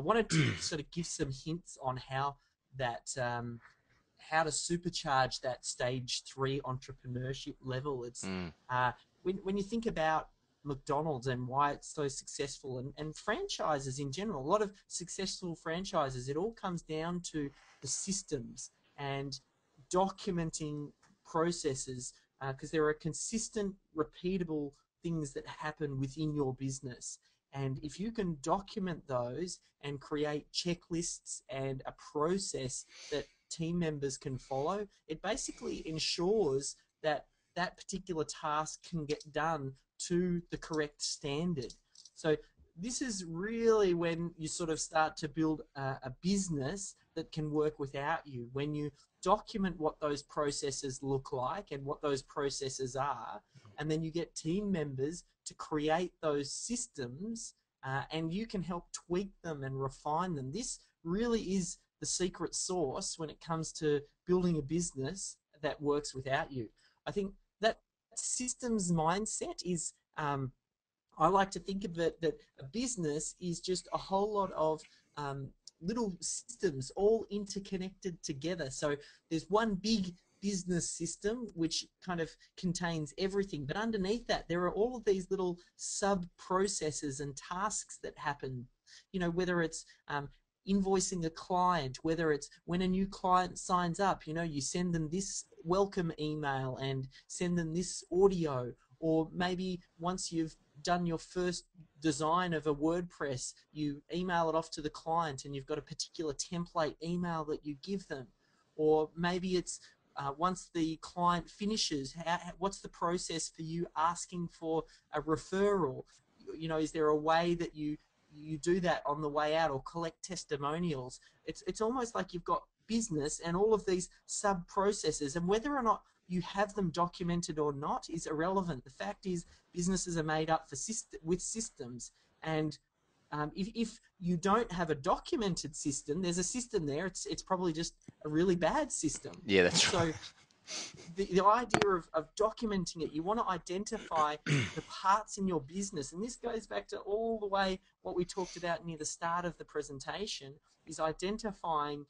wanted to sort of give some hints on how that how to supercharge that stage 3 entrepreneurship level. It's when you think about McDonald's and why it's so successful, and franchises in general, a lot of successful franchises, it all comes down to the systems and documenting processes, because there are consistent, repeatable things that happen within your business. And if you can document those and create checklists and a process that team members can follow, it basically ensures that that particular task can get done to the correct standard. So this is really when you sort of start to build a business that can work without you. When you document what those processes look like and what those processes are, and then you get team members to create those systems, and you can help tweak them and refine them. This really is the secret sauce when it comes to building a business that works without you. I think that systems mindset is, I like to think of it that a business is just a whole lot of little systems all interconnected together. So there's one big business system which kind of contains everything, but underneath that there are all of these little sub processes and tasks that happen. You know, whether it's invoicing a client, whether it's when a new client signs up, you know, you send them this welcome email and send them this audio, or maybe once you've done your first design of a WordPress, you email it off to the client and you've got a particular template email that you give them. Or maybe it's once the client finishes, what's the process for you asking for a referral? You know, is there a way that you do that on the way out, or collect testimonials? It's almost like you've got business and all of these sub processes, and whether or not you have them documented or not is irrelevant. The fact is, businesses are made up with systems, and if you don't have a documented system, there's a system there. It's probably just a really bad system. Yeah, that's right. So the idea of documenting it, you want to identify the parts in your business, and this goes back to all the way what we talked about near the start of the presentation, is identifying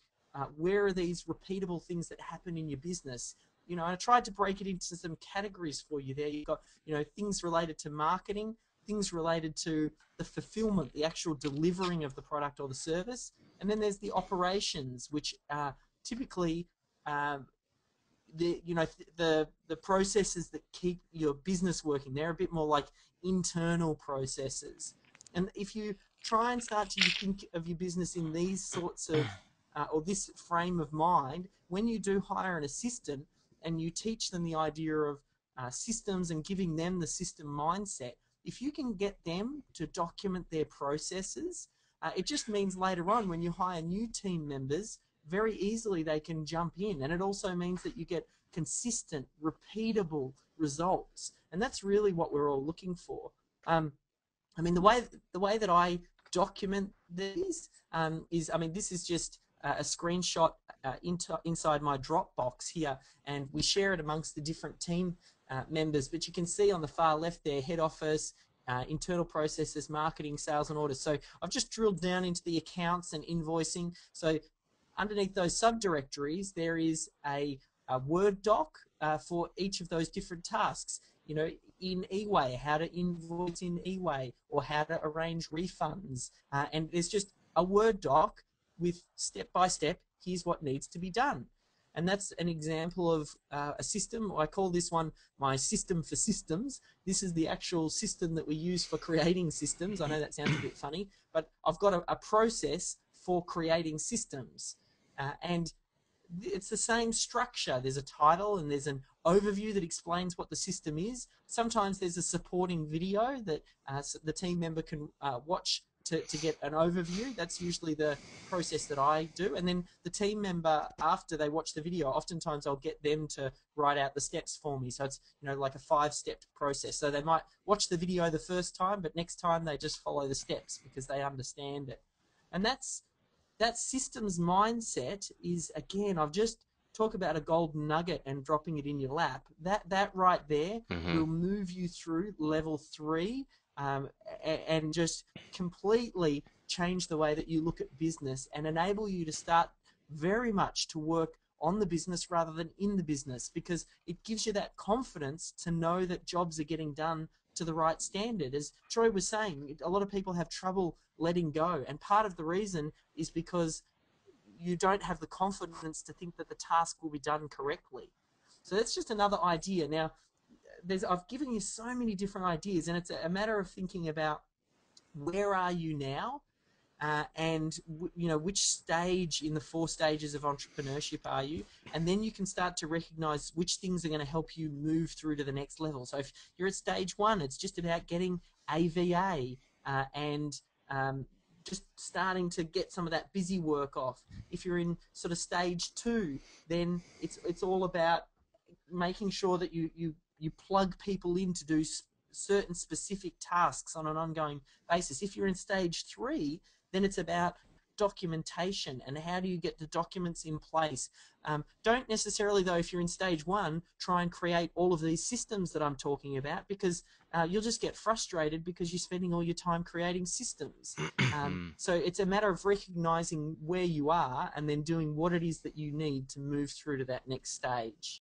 where are these repeatable things that happen in your business. You know, I tried to break it into some categories for you there. You've got, you know, things related to marketing, things related to the fulfillment, the actual delivering of the product or the service, and then there's the operations, which are typically the processes that keep your business working. They're a bit more like internal processes. And if you try and start to think of your business in these sorts of or this frame of mind, when you do hire an assistant and you teach them the idea of systems and giving them the system mindset, if you can get them to document their processes, it just means later on when you hire new team members, very easily they can jump in. And it also means that you get consistent, repeatable results. And that's really what we're all looking for. I mean, the way that I document these is, I mean, this is just a screenshot inside my Dropbox here, and we share it amongst the different team members. But you can see on the far left there, head office, internal processes, marketing, sales and orders. So I've just drilled down into the accounts and invoicing. So underneath those subdirectories, there is a Word doc for each of those different tasks. You know, in eWay, how to invoice in eWay, or how to arrange refunds. And there's just a Word doc with step-by-step, here's what needs to be done. And that's an example of a system. I call this one my system for systems. This is the actual system that we use for creating systems. I know that sounds a bit funny, but I've got a process for creating systems. And it's the same structure. There's a title and there's an overview that explains what the system is. Sometimes there's a supporting video that the team member can watch to get an overview. That's usually the process that I do. And then the team member, after they watch the video, oftentimes I'll get them to write out the steps for me. So it's, you know, like a 5-step process. So they might watch the video the first time, but next time they just follow the steps because they understand it. And that systems mindset is, again, I've just talked about a golden nugget and dropping it in your lap. That right there will move you through level 3 and just completely change the way that you look at business and enable you to start very much to work on the business rather than in the business, because it gives you that confidence to know that jobs are getting done to the right standard. As Troy was saying, a lot of people have trouble letting go, and part of the reason is because you don't have the confidence to think that the task will be done correctly. So that's just another idea. Now, I've given you so many different ideas, and it's a matter of thinking about where are you now, and which stage in the 4 stages of entrepreneurship are you, and then you can start to recognize which things are going to help you move through to the next level. So if you're at stage 1, it's just about getting AVA, and just starting to get some of that busy work off. If you're in sort of stage 2, then it's all about making sure that you plug people in to do certain specific tasks on an ongoing basis. If you're in stage 3, then it's about documentation and how do you get the documents in place. Don't necessarily, though, if you're in stage 1, try and create all of these systems that I'm talking about, because you'll just get frustrated because you're spending all your time creating systems. So it's a matter of recognizing where you are and then doing what it is that you need to move through to that next stage.